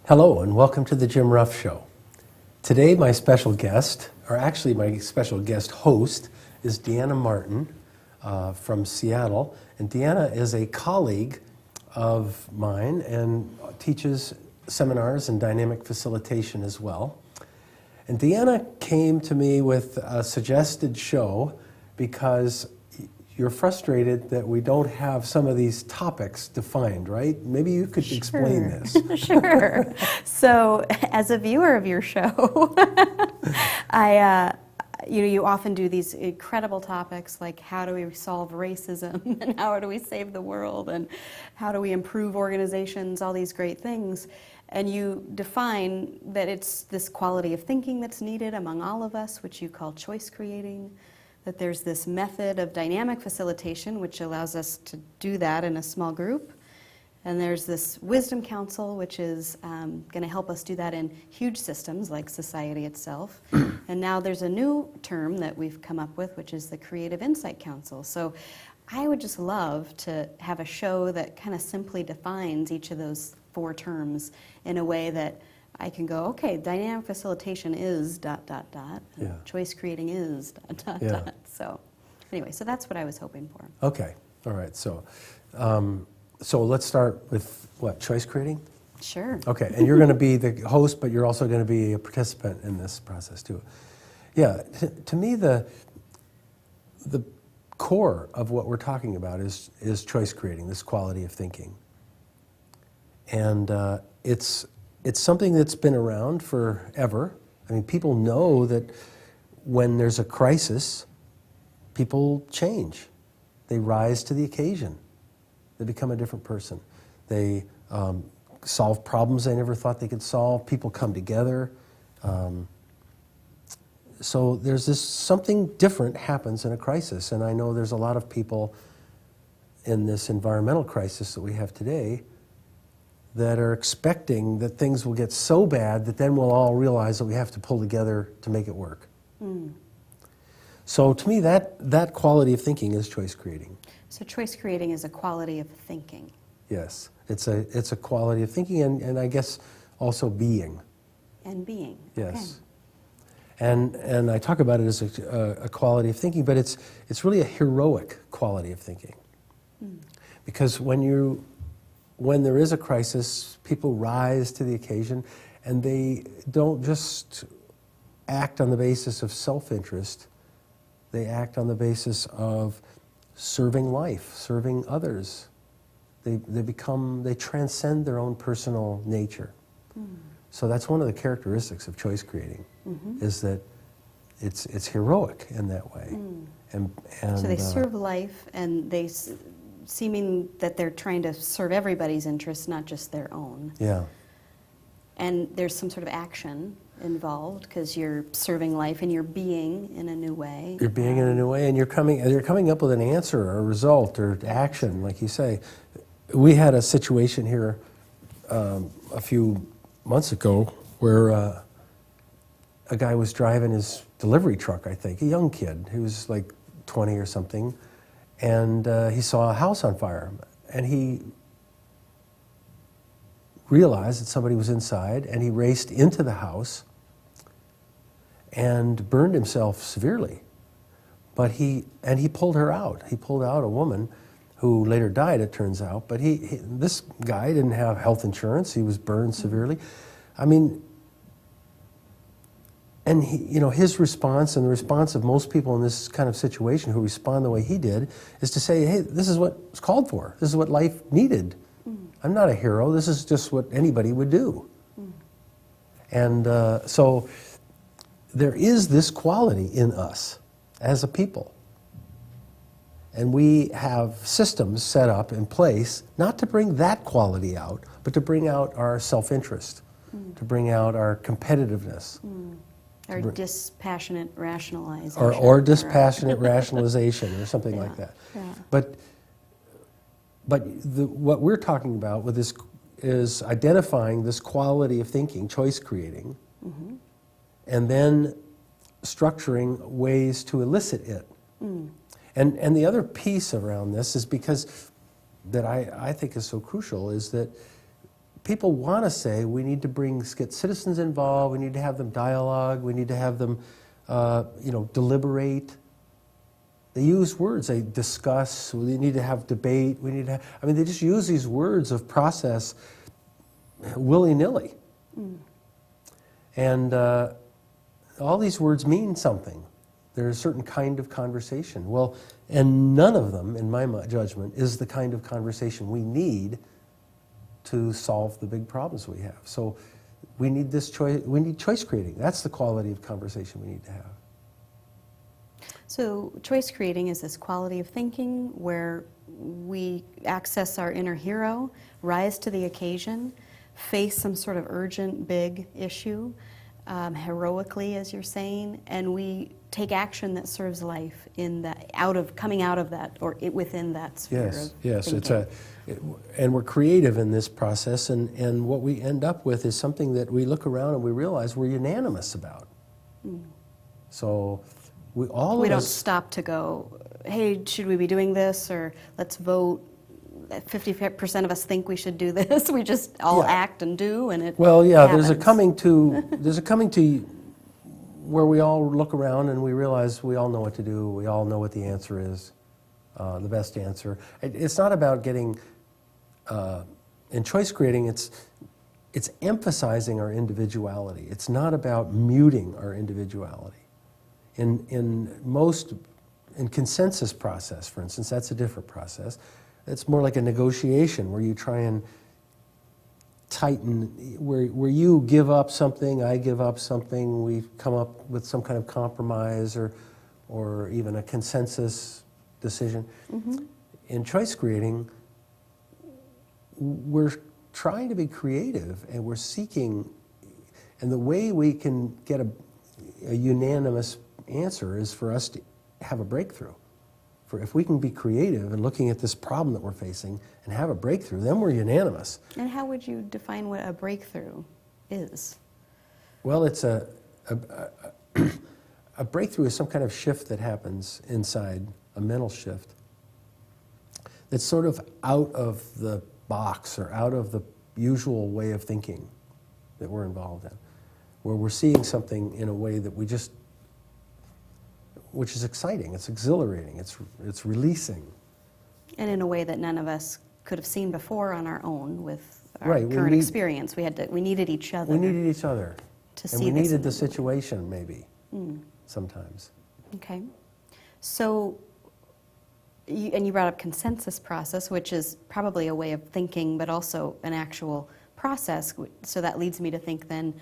Hello and welcome to the Jim Ruff Show. Today my special guest, or actually my special guest host, is Deanna Martin from Seattle. And Deanna is a colleague of mine and teaches seminars in dynamic facilitation as well. And Deanna came to me with a suggested show because you're frustrated that we don't have some of these topics defined, right? Maybe you could explain this. Sure. So, as a viewer of your show, you often do these incredible topics like how do we solve racism and how do we save the world and how do we improve organizations, all these great things. And you define that it's this quality of thinking that's needed among all of us, which you call choice creating. That there's this method of dynamic facilitation, which allows us to do that in a small group. And there's this wisdom council, which is going to help us do that in huge systems like society itself. And now there's a new term that we've come up with, which is the Creative Insight Council. So I would just love to have a show that kind of simply defines each of those four terms in a way that I can go, okay, dynamic facilitation is ... Yeah. Choice creating is ... Yeah. So anyway, so that's what I was hoping for. Okay, all right. So let's start with what, choice creating? Sure. Okay, and you're going to be the host, but you're also going to be a participant in this process too. Yeah, to me the core of what we're talking about is choice creating, this quality of thinking. And it's something that's been around forever. I mean, people know that when there's a crisis, people change. They rise to the occasion. They become a different person. They solve problems they never thought they could solve. People come together. So there's something different happens in a crisis. And I know there's a lot of people in this environmental crisis that we have today that are expecting that things will get so bad that then we'll all realize that we have to pull together to make it work. Mm. So to me, that quality of thinking is choice creating. So choice creating is a quality of thinking. Yes, it's a quality of thinking and I guess also being. And being. Yes. Okay. And I talk about it as a quality of thinking, but it's really a heroic quality of thinking. Mm. Because when there is a crisis, people rise to the occasion and they don't just act on the basis of self-interest, they act on the basis of serving life, serving others. They transcend their own personal nature. Mm. So that's one of the characteristics of choice creating, is that it's heroic in that way. Mm. And so they serve life and they seeming that they're trying to serve everybody's interests, not just their own. Yeah. And there's some sort of action involved because you're serving life and you're being in a new way. You're being in a new way, and you're coming up with an answer or a result or action, like you say. We had a situation here a few months ago where a guy was driving his delivery truck, I think, a young kid. He was like 20 or something. And he saw a house on fire, and he realized that somebody was inside, and he raced into the house and burned himself severely. But he pulled her out. He pulled out a woman who later died, it turns out. But this guy didn't have health insurance. He was burned severely. I mean, and his response and the response of most people in this kind of situation who respond the way he did is to say, hey, this is what's called for. This is what life needed. Mm. I'm not a hero. This is just what anybody would do. Mm. And so there is this quality in us as a people. And we have systems set up in place not to bring that quality out, but to bring out our self-interest, to bring out our competitiveness. Mm. Or dispassionate rationalization. Or dispassionate rationalization or something like that. Yeah. But what we're talking about with this is identifying this quality of thinking, choice creating, and then structuring ways to elicit it. Mm. And the other piece around this is because that I think is so crucial is that people want to say we need to get citizens involved, we need to have them dialogue, we need to have them deliberate. They use words, they discuss, we need to have debate, we need to have, they just use these words of process willy-nilly. And all these words mean something. They're a certain kind of conversation. Well, and none of them, in my judgment, is the kind of conversation we need to solve the big problems we have. So we need this choice. We need choice creating. That's the quality of conversation we need to have. So choice creating is this quality of thinking where we access our inner hero, rise to the occasion, face some sort of urgent, big issue, heroically, as you're saying, and we take action that serves life in that, coming out of that, or within that sphere of Yes, thinking. and we're creative in this process, and what we end up with is something that we look around and we realize we're unanimous about. So we don't stop to go, hey, should we be doing this, or let's vote. 50% of us think we should do this. We just all act and do, and it happens. There's a coming to where we all look around and we realize we all know what to do. We all know what the answer is, the best answer. It's not about getting in choice creating. It's emphasizing our individuality. It's not about muting our individuality. In consensus process, for instance, that's a different process. It's more like a negotiation where you try and tighten, where you give up something, I give up something, we come up with some kind of compromise or even a consensus decision. In choice creating, we're trying to be creative and we're seeking, and the way we can get a unanimous answer is for us to have a breakthrough. If we can be creative and looking at this problem that we're facing and have a breakthrough, then we're unanimous. And how would you define what a breakthrough is? Well, it's a breakthrough is some kind of shift that happens inside, a mental shift that's sort of out of the box or out of the usual way of thinking that we're involved in, where we're seeing something in a way that which is exciting, it's exhilarating, it's releasing. And in a way that none of us could have seen before on our own with our Right, current experience. We needed each other. We needed each other. To and see we this needed in the situation, maybe, Mm. sometimes. Okay. So, you brought up consensus process, which is probably a way of thinking, but also an actual process. So that leads me to think then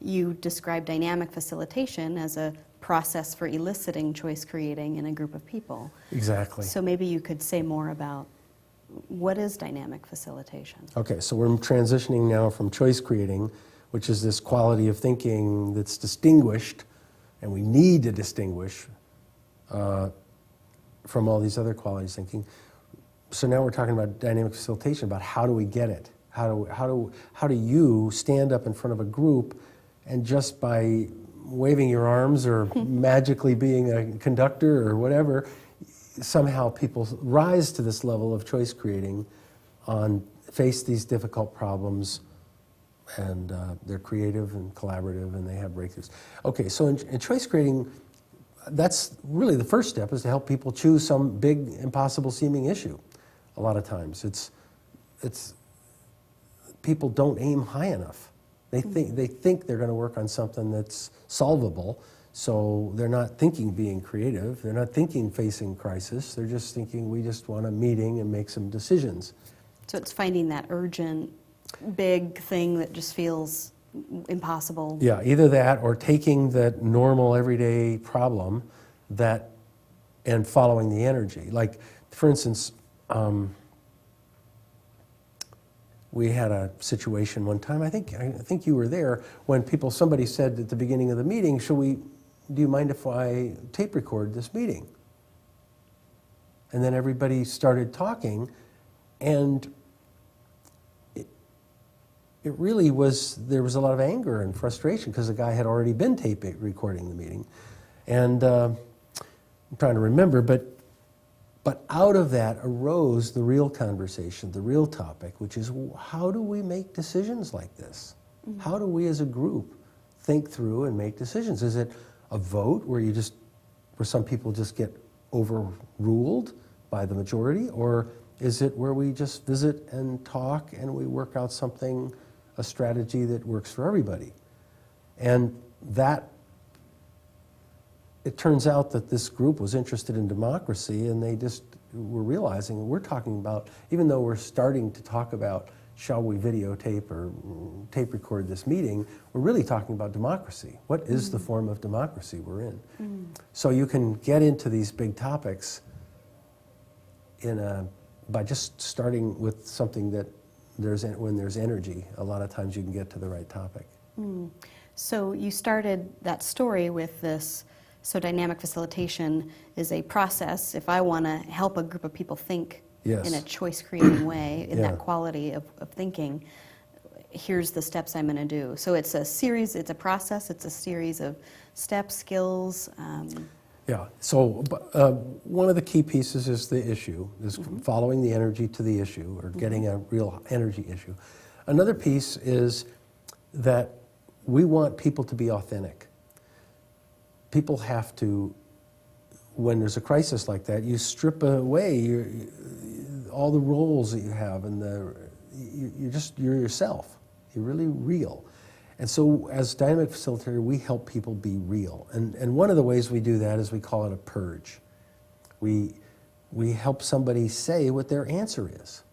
you describe dynamic facilitation as a process for eliciting choice creating in a group of people. Exactly. So maybe you could say more about what is dynamic facilitation? Okay, so we're transitioning now from choice creating, which is this quality of thinking that's distinguished, and we need to distinguish from all these other qualities of thinking. So now we're talking about dynamic facilitation, about how do we get it? How do you stand up in front of a group and just by waving your arms or magically being a conductor or whatever, somehow people rise to this level of choice creating, face these difficult problems, and they're creative and collaborative and they have breakthroughs. Okay, so in choice creating, that's really the first step, is to help people choose some big, impossible seeming issue. A lot of times it's people don't aim high enough. They think they're going to work on something that's solvable, so they're not thinking being creative. They're not thinking facing crisis. They're just thinking we just want a meeting and make some decisions. So it's finding that urgent, big thing that just feels impossible. Yeah, either that or taking that normal everyday problem and following the energy. Like, for instance, we had a situation one time, I think you were there, when somebody said at the beginning of the meeting, do you mind if I tape record this meeting? And then everybody started talking, and it really there was a lot of anger and frustration because the guy had already been tape recording the meeting. And I'm trying to remember, but But out of that arose the real conversation, the real topic, which is how do we make decisions like this? How do we as a group think through and make decisions? Is it a vote where some people just get overruled by the majority, or is it where we just visit and talk and we work out something, a strategy that works for everybody? And that, it turns out that this group was interested in democracy, and they just were realizing we're talking about, even though we're starting to talk about shall we videotape or tape record this meeting, we're really talking about democracy. What is the form of democracy we're in? So you can get into these big topics by just starting with something that when there's energy, a lot of times you can get to the right topic. So you started that story with this, so dynamic facilitation is a process. If I want to help a group of people think in a choice-creating way, in that quality of thinking, here's the steps I'm going to do. So it's a series, it's a process, it's a series of steps, skills. Yeah, so one of the key pieces is the issue, is following the energy to the issue, or getting a real energy issue. Another piece is that we want people to be authentic. People have to, when there's a crisis like that, you strip away all the roles that you have, and you're yourself. You're really real. And so as dynamic facilitator, we help people be real. And one of the ways we do that is we call it a purge. We help somebody say what their answer is.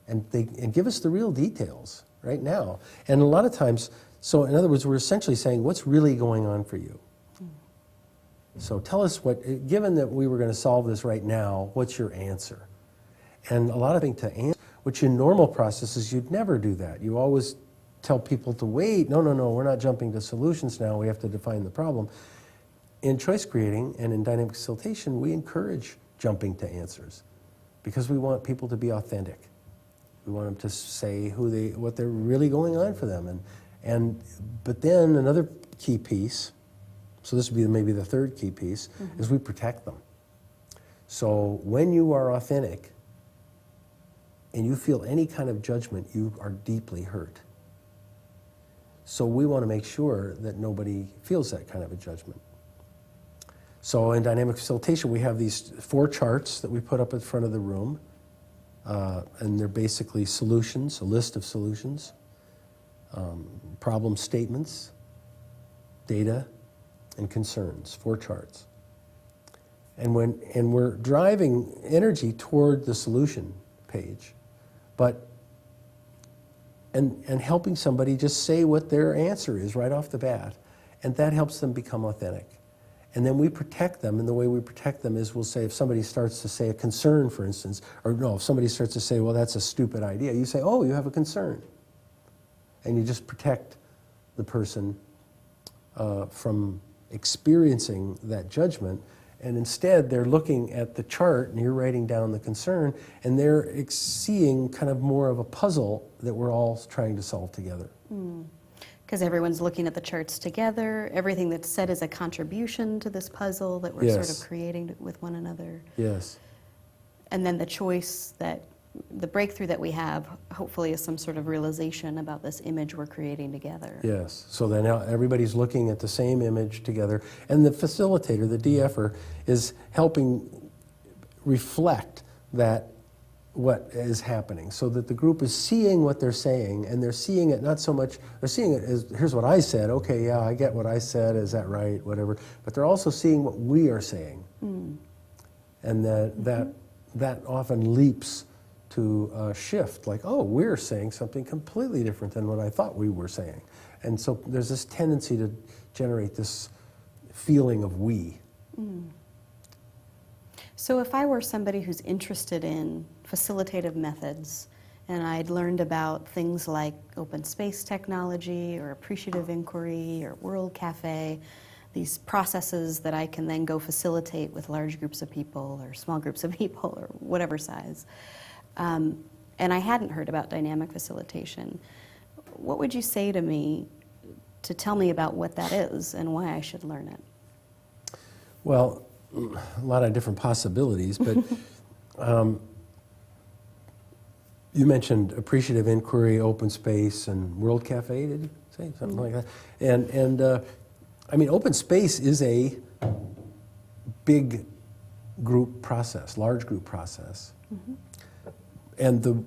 And give us the real details right now. And a lot of times, so in other words, we're essentially saying, what's really going on for you? So tell us given that we were going to solve this right now, what's your answer? And a lot of things to answer, which in normal processes, you'd never do that. You always tell people to wait. No, we're not jumping to solutions now. We have to define the problem. In choice creating and in dynamic facilitation, we encourage jumping to answers because we want people to be authentic. We want them to say what they're really going on for them. But then another key piece, so this would be maybe the third key piece, is we protect them. So when you are authentic and you feel any kind of judgment, you are deeply hurt. So we want to make sure that nobody feels that kind of a judgment. So in dynamic facilitation, we have these 4 charts that we put up in front of the room, and they're basically solutions, a list of solutions, problem statements, data, and concerns, 4 charts. And we're driving energy toward the solution page, and helping somebody just say what their answer is right off the bat, and that helps them become authentic. And then we protect them, and the way we protect them is we'll say if somebody starts to say a concern, for instance, or no, if somebody starts to say, well, that's a stupid idea, you say, oh, you have a concern. And you just protect the person from experiencing that judgment, and instead they're looking at the chart and you're writing down the concern, and they're seeing kind of more of a puzzle that we're all trying to solve together. Because everyone's looking at the charts together, everything that's said is a contribution to this puzzle that we're sort of creating with one another. Yes. And then the breakthrough that we have, hopefully, is some sort of realization about this image we're creating together. Yes. So then now everybody's looking at the same image together, and the facilitator, the DFer, is helping reflect what is happening, so that the group is seeing what they're saying, and they're seeing it not so much, they're seeing it as, here's what I said, okay, yeah, I get what I said, is that right, whatever, but they're also seeing what we are saying. And that often leaps to a shift, like, oh, we're saying something completely different than what I thought we were saying. And so there's this tendency to generate this feeling of we. So if I were somebody who's interested in facilitative methods, and I'd learned about things like open space technology or appreciative inquiry or World Cafe, these processes that I can then go facilitate with large groups of people or small groups of people or whatever size, and I hadn't heard about dynamic facilitation, what would you say to me to tell me about what that is and why I should learn it? Well, a lot of different possibilities, but you mentioned appreciative inquiry, open space, and World Cafe, did you say? Something like that. And I mean, open space is a big group process, large group process. And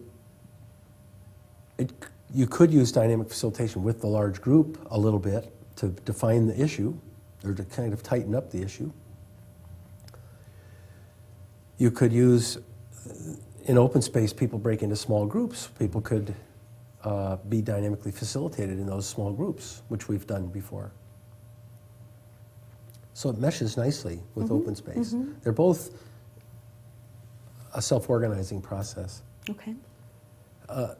you could use dynamic facilitation with the large group a little bit to define the issue, or to kind of tighten up the issue. You could use, in open space, people break into small groups. People could be dynamically facilitated in those small groups, which we've done before. So it meshes nicely with open space. They're both a self-organizing process. Okay. And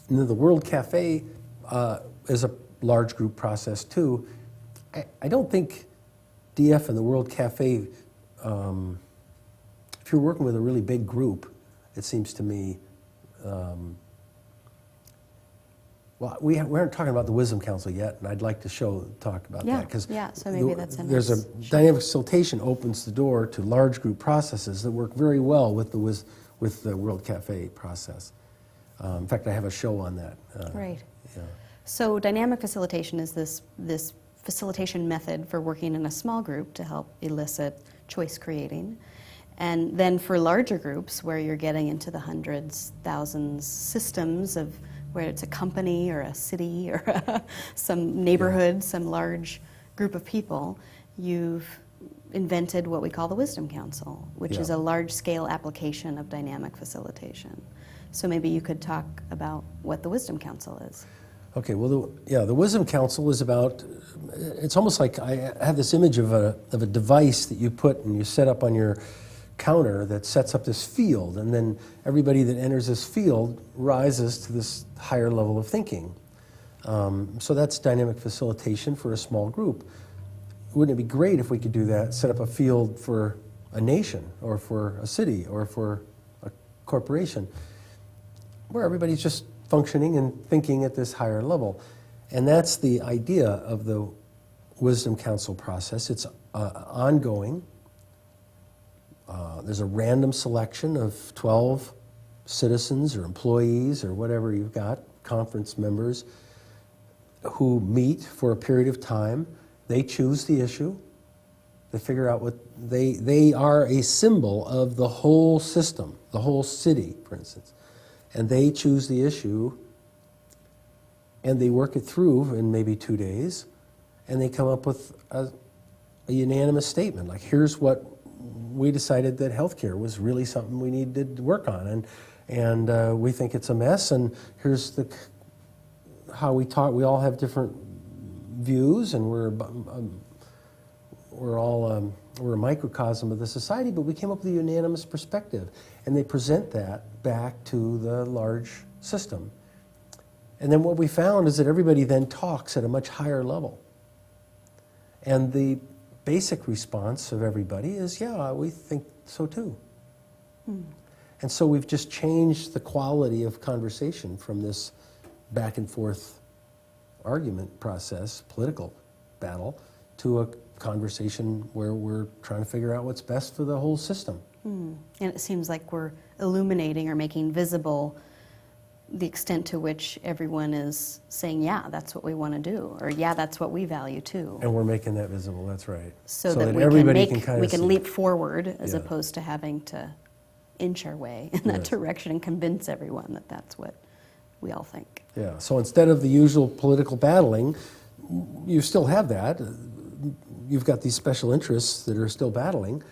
then the World Cafe is a large group process too. I don't think DF and the World Cafe, if you're working with a really big group, it seems to me, well, we aren't talking about the Wisdom Council yet, and I'd like to talk about that. Cause so maybe that's in there's a dynamic facilitation opens the door to large group processes that work very well with the World Cafe process. In fact, I have a show on that. Right. Yeah. So dynamic facilitation is this facilitation method for working in a small group to help elicit choice creating. And then for larger groups where you're getting into the hundreds, thousands systems of where it's a company or a city or some neighborhood, some large group of people, you've invented what we call the Wisdom Council, which is a large-scale application of dynamic facilitation. So maybe you could talk about what the Wisdom Council is. Okay, well, the Wisdom Council is about, it's almost like I have this image of a device that you put and you set up on your counter that sets up this field, and then everybody that enters this field rises to this higher level of thinking. So that's dynamic facilitation for a small group. Wouldn't it be great if we could do that, set up a field for a nation or for a city or for a corporation where everybody's just functioning and thinking at this higher level? And that's the idea of the Wisdom Council process. It's ongoing. There's a random selection of 12 citizens or employees or whatever you've got, conference members, who meet for a period of time. They choose the issue. They figure out what they are a symbol of the whole system, the whole city, for instance. And they choose the issue and they work it through in maybe 2 days, and they come up with a unanimous statement, like, here's what we decided that healthcare was really something we needed to work on, and we think it's a mess, and here's how we talk. We all have different views, and we're a microcosm of the society, but we came up with a unanimous perspective, and they present that back to the large system. And then what we found is that everybody then talks at a much higher level. And the basic response of everybody is, yeah, we think so too. And so we've just changed the quality of conversation from this back and forth argument process, political battle, to a conversation where we're trying to figure out what's best for the whole system. And it seems like we're illuminating or making visible the extent to which everyone is saying, yeah, that's what we want to do, or yeah, that's what we value too. And we're making that visible, that's right. So that we can leap forward as opposed to having to inch our way in that direction and convince everyone that that's what we all think. Yeah, so instead of the usual political battling, you still have that. You've got these special interests that are still battling,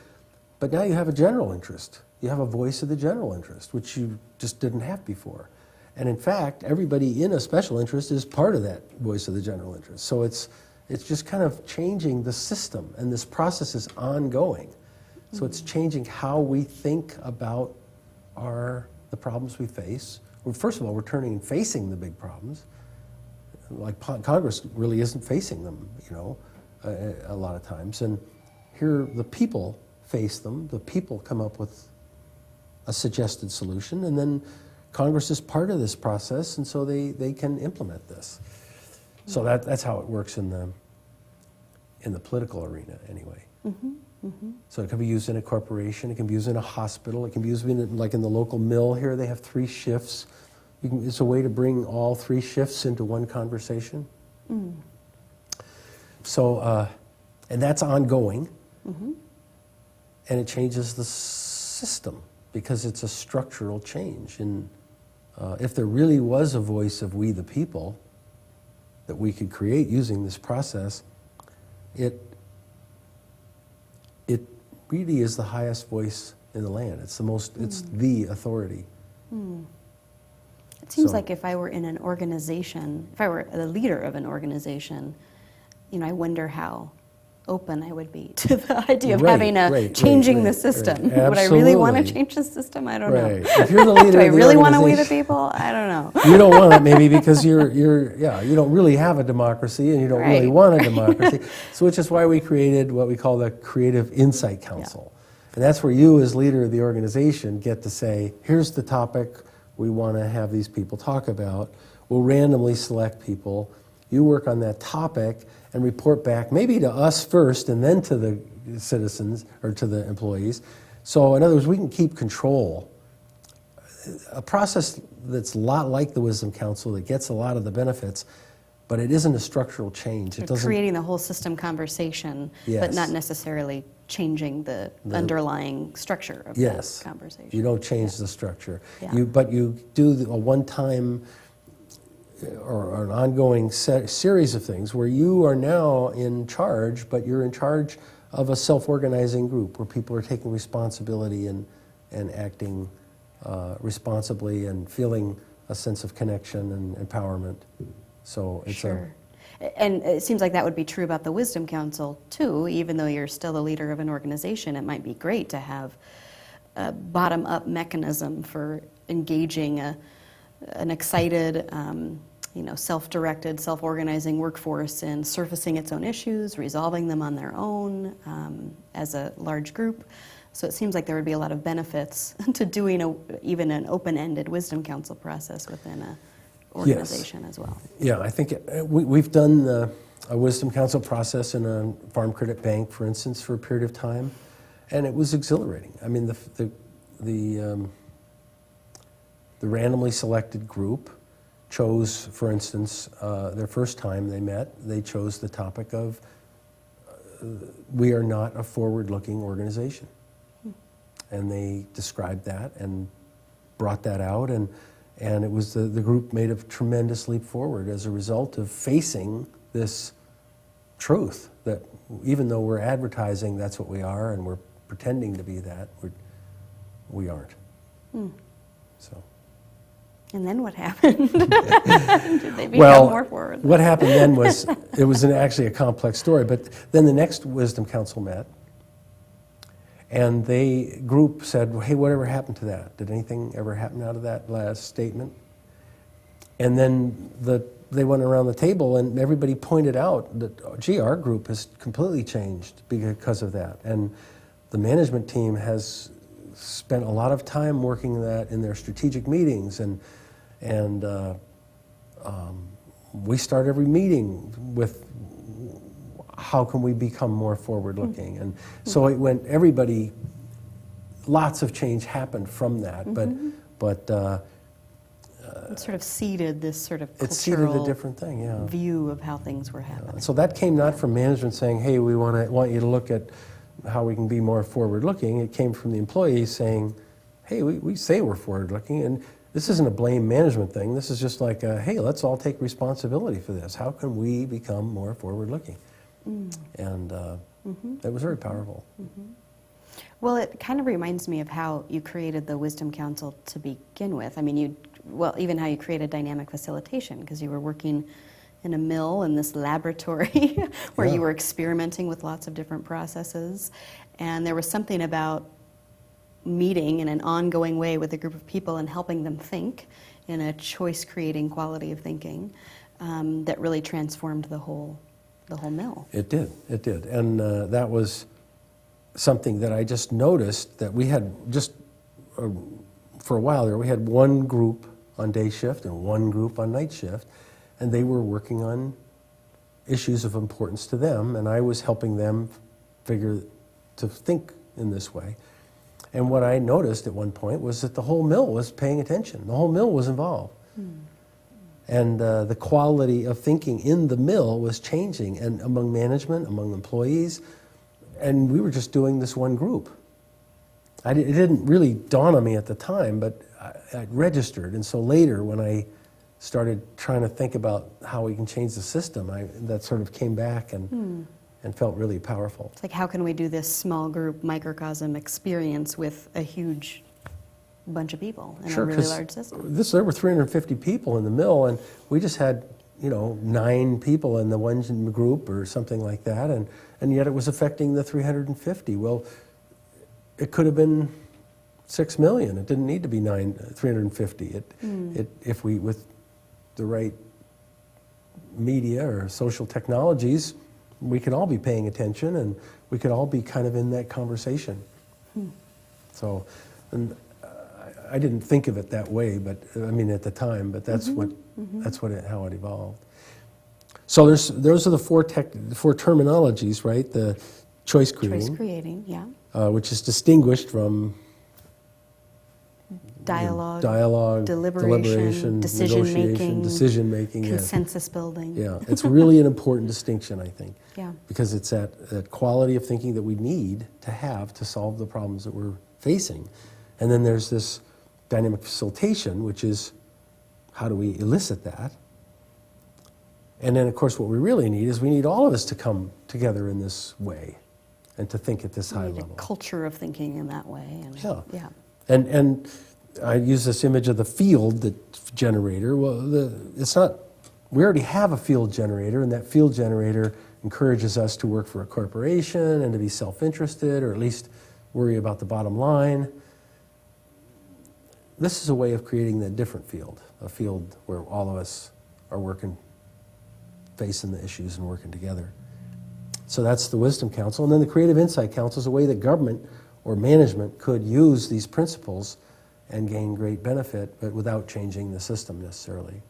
but now you have a general interest. You have a voice of the general interest, which you just didn't have before. And in fact, everybody in a special interest is part of that voice of the general interest. So it's just kind of changing the system, and this process is ongoing. So it's changing how we think about the problems we face. Well, first of all, we're turning and facing the big problems. Like Congress really isn't facing them, a lot of times. And here the people face them. The people come up with a suggested solution, and then Congress is part of this process, and so they can implement this. So that's how it works in the political arena, anyway. So it can be used in a corporation, it can be used in a hospital, it can be used like in the local mill here, they have 3 shifts. It's a way to bring all 3 shifts into one conversation. So, and that's ongoing, and it changes the system because it's a structural change. And if there really was a voice of we the people that we could create using this process, it really is the highest voice in the land. It's it's the authority. It seems So- like if I were in an organization, if I were the leader of an organization, I wonder how open I would be to the idea of Right, having changing the right. Would I really want to Absolutely. change the system? I don't Right. know. If you're the leader Do I of the really want to we the organization- people? I don't know. You don't want it maybe because you don't really have a democracy and you don't really Right. want a democracy. So which is why we created what we call the Creative Insight Council. And that's where you as leader of the organization get to say, here's the topic we want to have these people talk about. We'll randomly select people. You work on that topic and report back maybe to us first and then to the citizens or to the employees. So in other words, we can keep control. A process that's a lot like the Wisdom Council that gets a lot of the benefits, but it isn't a structural change. It You're doesn't. creating the whole system conversation, but Yes. not necessarily changing the underlying structure of Yes. the conversation. You don't change the structure. Yeah. But you do a one-time or an ongoing series of things where you are now in charge, but you're in charge of a self-organizing group where people are taking responsibility and acting responsibly and feeling a sense of connection and empowerment. So it's Sure. And it seems like that would be true about the Wisdom Council, too. Even though you're still the leader of an organization, it might be great to have a bottom-up mechanism for engaging an excited, self-directed, self-organizing workforce in surfacing its own issues, resolving them on their own as a large group. So it seems like there would be a lot of benefits to doing even an open-ended Wisdom Council process within an organization as well. Yeah, I think we've done a Wisdom Council process in a farm credit bank, for instance, for a period of time, and it was exhilarating. I mean, the randomly selected group chose, for instance, their first time they met, they chose the topic of we are not a forward-looking organization. And they described that and brought that out, and it was the group made a tremendous leap forward as a result of facing this truth that even though we're advertising that's what we are and we're pretending to be that, we aren't. So. And then what happened? Did they become more forward? What happened then was, it was actually a complex story, but then the next Wisdom Council met, and the group said, well, hey, whatever happened to that? Did anything ever happen out of that last statement? And then they went around the table and everybody pointed out that, gee, our group has completely changed because of that. And the management team has spent a lot of time working that in their strategic meetings, and we start every meeting with how can we become more forward-looking? And so it went, lots of change happened from that, but It sort of seeded this sort of it seeded a cultural different thing, yeah. view of how things were happening. So that came not from management saying, hey, we want you to look at how we can be more forward-looking. It came from the employees saying, hey, we say we're forward-looking, and this isn't a blame management thing. This is just like, hey, let's all take responsibility for this. How can we become more forward-looking? And that was very powerful. Well, it kind of reminds me of how you created the Wisdom Council to begin with. I mean, even how you created dynamic facilitation, because you were working in a mill in this laboratory where you were experimenting with lots of different processes. And there was something about meeting in an ongoing way with a group of people and helping them think in a choice-creating quality of thinking that really transformed the whole mill. It did. And that was something that I just noticed that we had for a while there, we had one group on day shift and one group on night shift, and they were working on issues of importance to them, and I was helping them figure to think in this way. And what I noticed at one point was that the whole mill was paying attention. The whole mill was involved. And the quality of thinking in the mill was changing, and among management, among employees, and we were just doing this one group. It didn't really dawn on me at the time, but I registered, and so later when I started trying to think about how we can change the system, that sort of came back and felt really powerful. It's like, how can we do this small group microcosm experience with a huge bunch of people in a really large system? There were 350 people in the mill, and we just had 9 people in the one group or something like that, and yet it was affecting the 350. Well, it could have been 6 million. It didn't need to be 350. If we, with the right media or social technologies, we could all be paying attention, and we could all be kind of in that conversation. So, and I didn't think of it that way, but I mean at the time. But that's how it evolved. So those are the four terminologies, right? The choice creating. Choice creating, yeah. Which is distinguished from dialogue, deliberation, negotiation, decision making, consensus building. Yeah, it's really an important distinction, I think. Yeah. Because it's that quality of thinking that we need to have to solve the problems that we're facing. And then there's this dynamic facilitation, which is how do we elicit that? And then, of course, what we really need is we need all of us to come together in this way and to think at this high level. A culture of thinking in that way. And, yeah. And I use this image of the field generator. Well, it's not. We already have a field generator, and that field generator encourages us to work for a corporation and to be self-interested, or at least worry about the bottom line. This is a way of creating that different field, a field where all of us are working, facing the issues and working together. So that's the Wisdom Council. And then the Creative Insight Council is a way that government or management could use these principles and gain great benefit, but without changing the system necessarily.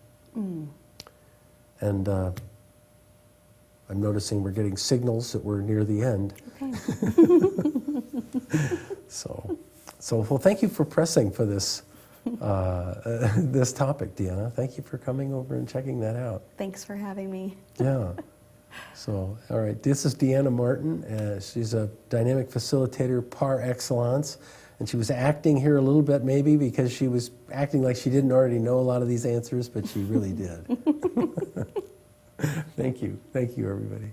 And I'm noticing we're getting signals that we're near the end. Okay. So well, thank you for pressing for this this topic, Deanna. Thank you for coming over and checking that out. Thanks for having me. Yeah. So, all right. This is Deanna Martin. She's a dynamic facilitator par excellence. And she was acting here a little bit maybe because she was acting like she didn't already know a lot of these answers, but she really did. Thank you. Thank you, everybody.